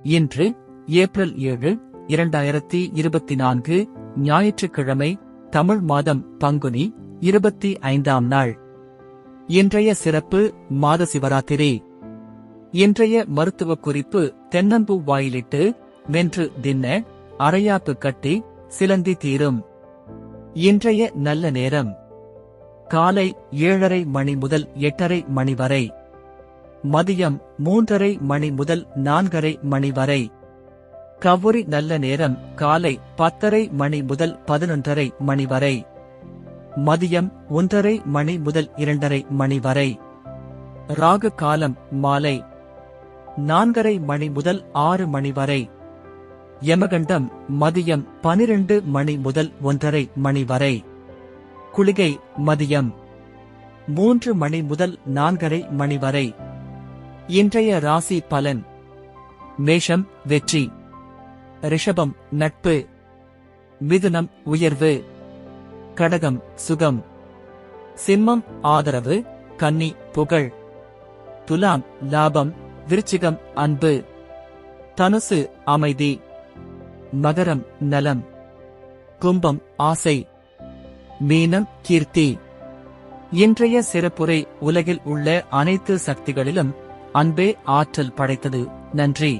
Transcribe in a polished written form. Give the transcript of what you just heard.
இன்று ஏப்ரல் 7, 2024 ஞாயிற்றுக்கிழமை, தமிழ் மாதம் பங்குனி 25ஆம் நாள். இன்றைய சிறப்பு மாத சிவராத்திரி. இன்றைய மருத்துவ குறிப்பு: தென்னம்பூ வாயிலிட்டு வென்று தின்ன, அரையாப்பு கட்டி சிலந்தி தீரும். இன்றைய நல்ல நேரம் காலை 7:30 மணி முதல் 8:30 மணி வரை, மதியம் 3:30 மணி முதல் 4:30 மணி வரை. கவுரி நல்ல நேரம் காலை 10:30 மணி முதல் 11:30 மணி வரை, மதியம் 1:30 மணி முதல் 2:30 மணி வரை. ராகு காலம் மாலை 4:30 மணி முதல் 6 மணி வரை. யமகண்டம் மதியம் 12 மணி முதல் 1:30 மணி வரை. குளிகை மதியம் 3 மணி முதல் 4:30 மணி வரை. இன்றைய ராசி பலன்: மேஷம் வெற்றி, ரிஷபம் நட்பு, மிதுனம் உயர்வு, கடகம் சுகம், சிம்மம் ஆதரவு, கன்னி புகழ், துலாம் லாபம், விருச்சிகம் அன்பு, தனுசு அமைதி, மகரம் நலம், கும்பம் ஆசை, மீனம் கீர்த்தி. இன்றைய சிறப்புரை: உலகில் உள்ள அனைத்து சக்திகளிலும் அன்பே ஆற்றல் படைத்தது. நன்றி.